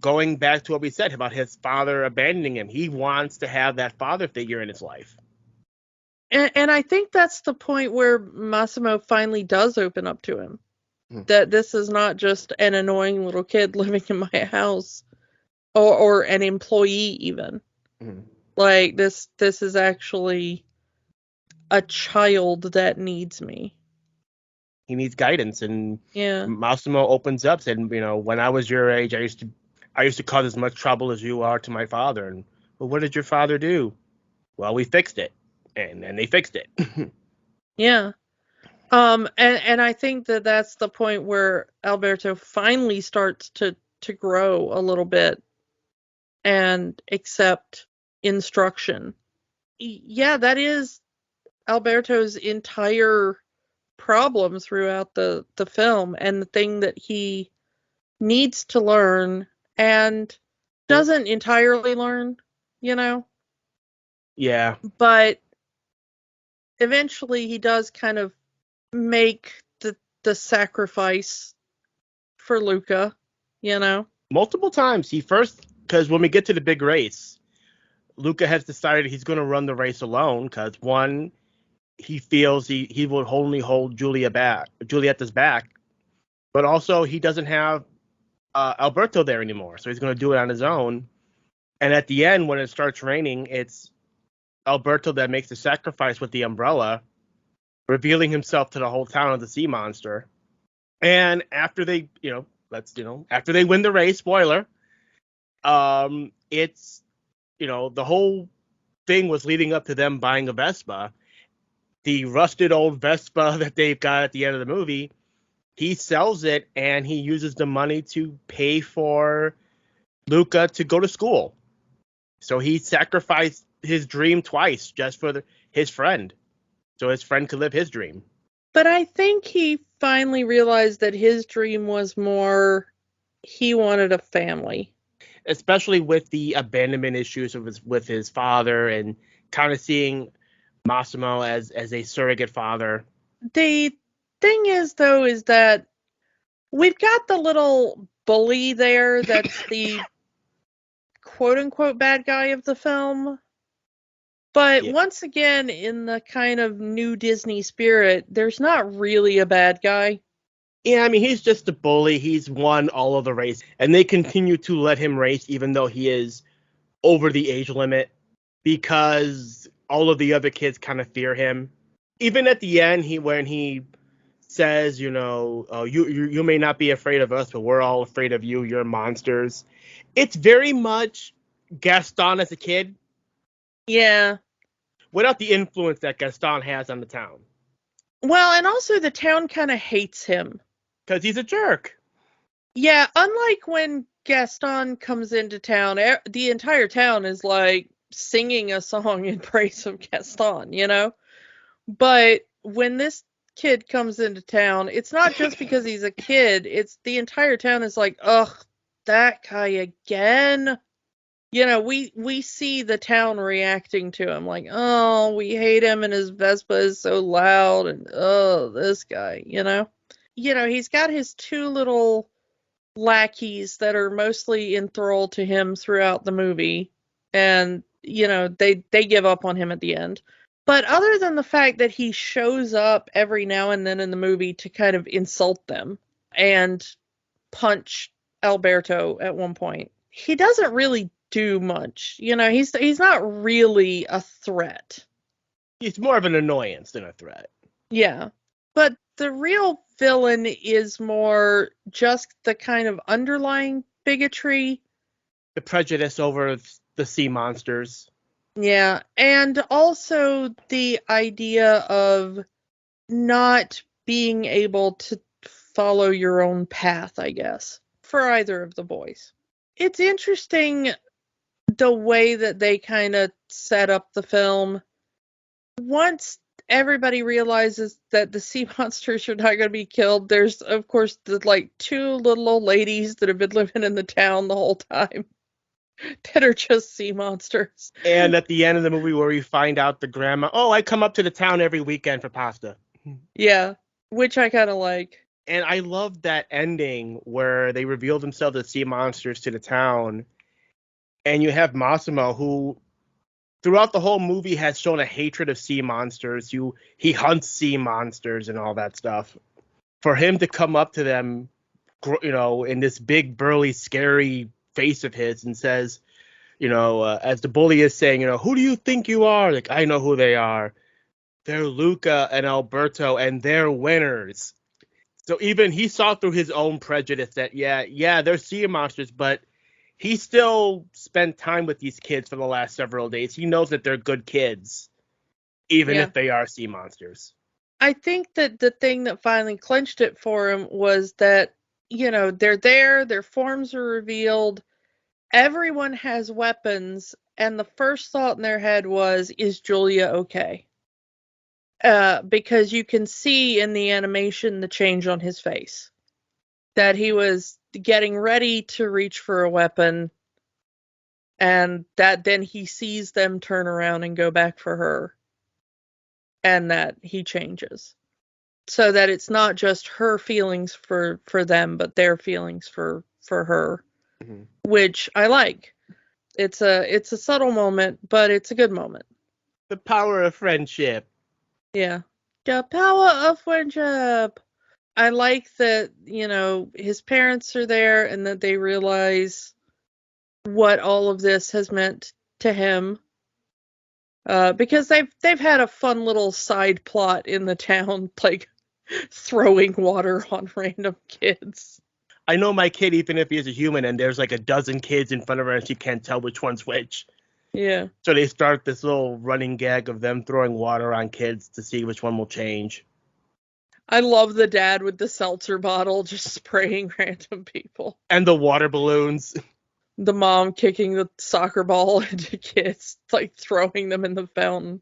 going back to what we said about his father abandoning him, he wants to have that father figure in his life. And I think that's the point where Massimo finally does open up to him. That this is not just an annoying little kid living in my house, or an employee even. Like, this is actually a child that needs me. He needs guidance, and yeah. Massimo opens up, said, you know, when I was your age, I used to cause as much trouble as you are to my father. And, well, what did your father do? Well, we fixed it, and they fixed it. Yeah. And I think that's the point where Alberto finally starts to grow a little bit and accept instruction. Yeah, that is Alberto's entire problem throughout the film, and the thing that he needs to learn and doesn't entirely learn, you know? Yeah. But eventually he does kind of make the sacrifice for Luca, you know? Multiple times. Because when we get to the big race, Luca has decided he's going to run the race alone because, one, he feels he will only hold Giulietta's back, but also he doesn't have Alberto there anymore, so he's going to do it on his own. And at the end, when it starts raining, it's Alberto that makes the sacrifice with the umbrella, revealing himself to the whole town as the sea monster. And after they, after they win the race, spoiler, it's, the whole thing was leading up to them buying a Vespa. The rusted old Vespa that they've got at the end of the movie, he sells it and he uses the money to pay for Luca to go to school. So he sacrificed his dream twice just for his friend, so his friend could live his dream. But I think he finally realized that his dream was more he wanted a family. Especially with the abandonment issues with his father and kind of seeing Massimo as a surrogate father. The thing is, though, is that we've got the little bully there that's the quote-unquote bad guy of the film. But Yeah. once again, in the kind of new Disney spirit, there's not really a bad guy. Yeah, I mean, he's just a bully. He's won all of the race, and they continue to let him race even though he is over the age limit because all of the other kids kind of fear him. Even at the end, when he says, oh, you may not be afraid of us, but we're all afraid of you. You're monsters. It's very much Gaston as a kid. Yeah. Without the influence that Gaston has on the town. Well, and also the town kind of hates him. Because he's a jerk. Yeah, unlike when Gaston comes into town, the entire town is like singing a song in praise of Gaston, you know? But when this kid comes into town, it's not just because he's a kid, it's the entire town is like, ugh, that guy again. You know, we see the town reacting to him like, oh, we hate him and his Vespa is so loud and oh, this guy, you know? You know, he's got his two little lackeys that are mostly enthralled to him throughout the movie, and you know, they give up on him at the end. But other than the fact that he shows up every now and then in the movie to kind of insult them and punch Alberto at one point, he doesn't really do much. You know, he's not really a threat. He's more of an annoyance than a threat. Yeah. But the real villain is more just the kind of underlying bigotry. The prejudice over the sea monsters. Yeah. And also the idea of not being able to follow your own path, I guess, for either of the boys. It's interesting the way that they kind of set up the film. Once everybody realizes that the sea monsters are not going to be killed, there's of course the like two little old ladies that have been living in the town the whole time that are just sea monsters. And at the end of the movie where we find out the grandma, oh, I come up to the town every weekend for pasta. Yeah, which I kind of like. And I love that ending where they reveal themselves as sea monsters to the town. And you have Massimo, who throughout the whole movie has shown a hatred of sea monsters. He hunts sea monsters and all that stuff. For him to come up to them, in this big, burly, scary face of his and says, as the bully is saying, who do you think you are? Like, I know who they are. They're Luca and Alberto, and they're winners. So even he saw through his own prejudice that, yeah, they're sea monsters, but he still spent time with these kids for the last several days. He knows that they're good kids, even if they are sea monsters. I think that the thing that finally clinched it for him was that, they're there, their forms are revealed, everyone has weapons, and the first thought in their head was, is Julia okay? Because you can see in the animation the change on his face. That he was getting ready to reach for a weapon, and that then he sees them turn around and go back for her, and that he changes. So that it's not just her feelings for them, but their feelings for her, mm-hmm. Which I like. It's a subtle moment, but it's a good moment. The power of friendship. Yeah. The power of friendship. I like that, his parents are there and that they realize what all of this has meant to him. Because they've had a fun little side plot in the town, like throwing water on random kids. I know my kid, even if he is a human, and there's like a dozen kids in front of her and she can't tell which one's which. Yeah. So they start this little running gag of them throwing water on kids to see which one will change. I love the dad with the seltzer bottle just spraying random people. And the water balloons. the mom kicking the soccer ball into kids, like throwing them in the fountain.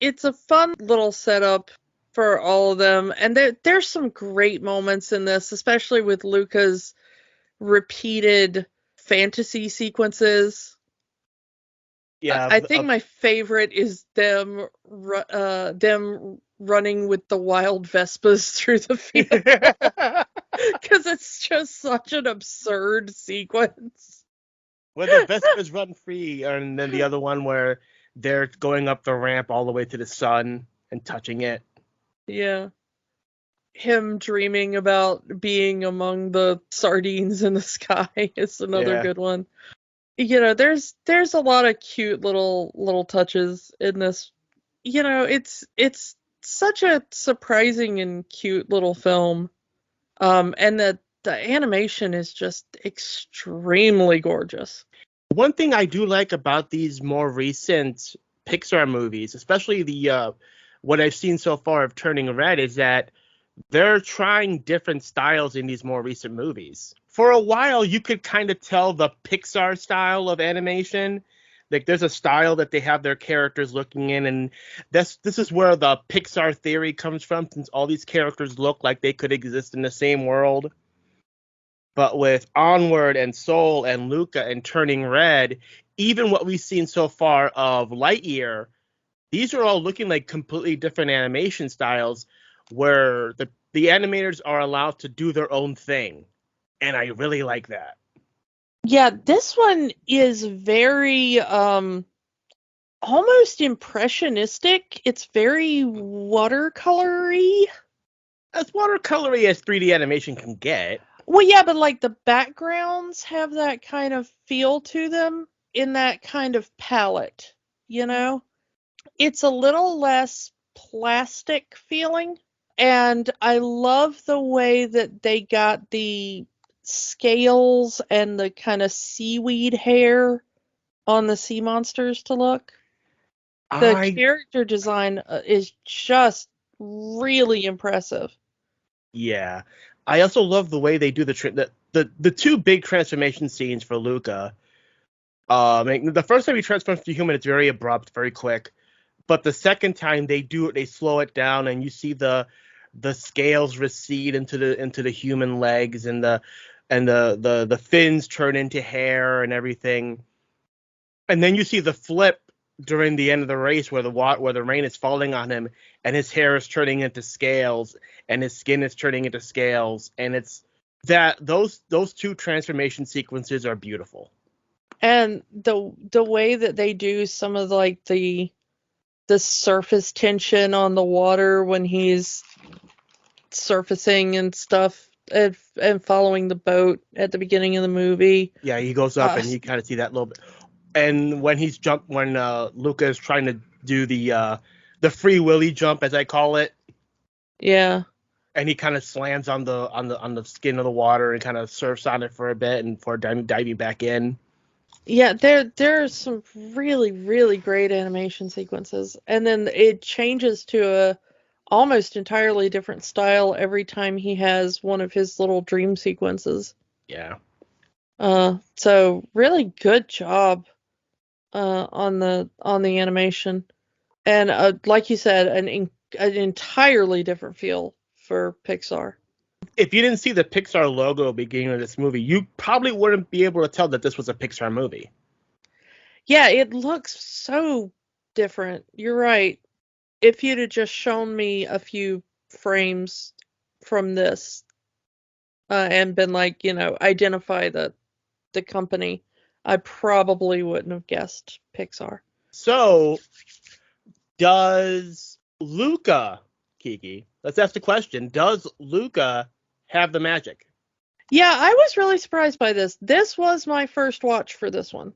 It's a fun little setup for all of them, and there's some great moments in this, especially with Luca's repeated fantasy sequences. Yeah, I think my favorite is them running with the wild Vespas through the field, because it's just such an absurd sequence. where the Vespers run free, and then the other one where they're going up the ramp all the way to the sun and touching it. Yeah. Him dreaming about being among the sardines in the sky is another good one. You know, there's a lot of cute little touches in this. You know, it's such a surprising and cute little film. And the animation is just extremely gorgeous. One thing I do like about these more recent Pixar movies, especially the what I've seen so far of Turning Red, is that they're trying different styles in these more recent movies. For a while, you could kind of tell the Pixar style of animation. Like there's a style that they have their characters looking in, and this is where the Pixar theory comes from, since all these characters look like they could exist in the same world. But with Onward and Soul and Luca and Turning Red, even what we've seen so far of Lightyear, these are all looking like completely different animation styles where the animators are allowed to do their own thing. And I really like that. Yeah, this one is very almost impressionistic. It's very watercolory. As watercolory as 3D animation can get. Well, yeah, but like the backgrounds have that kind of feel to them in that kind of palette, you know? It's a little less plastic feeling, and I love the way that they got the scales and the kind of seaweed hair on the sea monsters to look. The character design is just really impressive. Yeah. I also love the way they do the two big transformation scenes for Luca. The first time he transforms to human, it's very abrupt, very quick. But the second time they slow it down, and you see the scales recede into the human legs, and the fins turn into hair and everything. And then you see the flip during the end of the race where the rain is falling on him, and his hair is turning into scales, and his skin is turning into scales, and it's that those two transformation sequences are beautiful. And the way that they do some of like the surface tension on the water when he's surfacing and stuff, and following the boat at the beginning of the movie. Yeah, he goes up and you kind of see that little bit. And when Luca is trying to do the free willy jump, as I call it. Yeah. And he kind of slams on the skin of the water and kind of surfs on it for a bit and for diving back in. Yeah, there are some really, really great animation sequences, and then it changes to a almost entirely different style every time he has one of his little dream sequences. Yeah. So really good job on the animation, and like you said, an entirely different feel for Pixar. If you didn't see the Pixar logo beginning of this movie, you probably wouldn't be able to tell that this was a Pixar movie. Yeah, it looks so different. You're right. If you'd have just shown me a few frames from this and been like, identify the company, I probably wouldn't have guessed Pixar. So, does Luca, Kiki, let's ask the question, does Luca have the magic? Yeah, I was really surprised by this. This was my first watch for this one.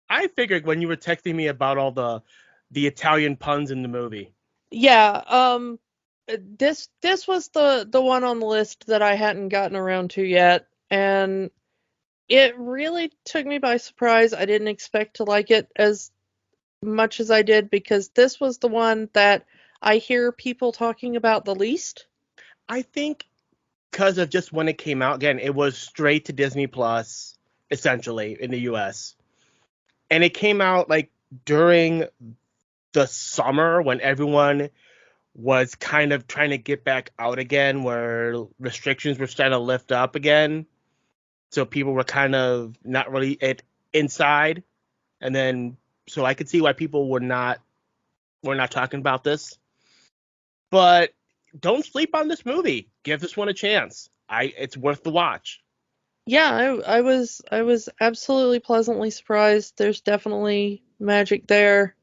I figured when you were texting me about all the Italian puns in the movie. Yeah, this was the one on the list that I hadn't gotten around to yet, and it really took me by surprise. I didn't expect to like it as much as I did, because this was the one that I hear people talking about the least. I think because of just when it came out, again, it was straight to Disney Plus. essentially, in the US. And it came out like during the summer when everyone was kind of trying to get back out again, where restrictions were starting to lift up again. So people were kind of not really inside. And then, so I could see why people were not talking about this. But don't sleep on this movie. Give this one a chance. It's worth the watch. Yeah, I was absolutely pleasantly surprised. There's definitely magic there.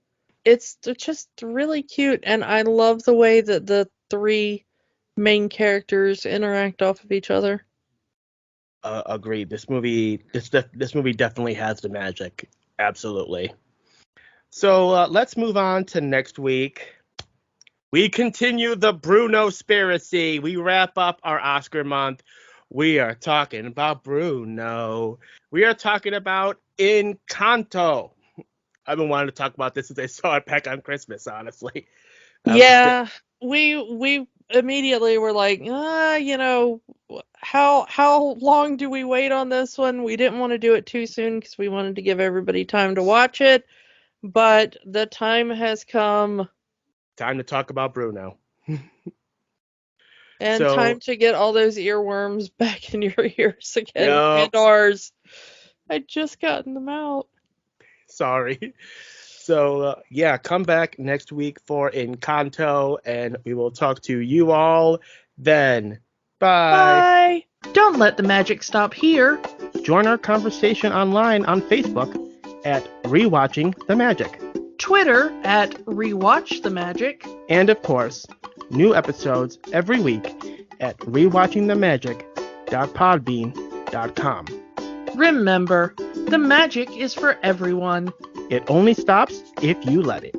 It's just really cute, and I love the way that the three main characters interact off of each other. Agreed. This movie definitely has the magic. Absolutely. So let's move on to next week. We continue the Bruno spiracy. We wrap up our Oscar month. We are talking about Bruno. We are talking about Encanto. I've been wanting to talk about this since I saw it back on Christmas, honestly. Yeah, we immediately were like, how long do we wait on this one? We didn't want to do it too soon because we wanted to give everybody time to watch it, but the time has come. Time to talk about Bruno. And time to get all those earworms back in your ears again. Yep. And ours. I'd just gotten them out. Sorry. So, come back next week for Encanto, and we will talk to you all then. Bye. Bye. Don't let the magic stop here. Join our conversation online on Facebook at Rewatching the Magic. Twitter at Rewatch the Magic. And of course, new episodes every week at rewatchingthemagic.podbean.com. Remember, the magic is for everyone. It only stops if you let it.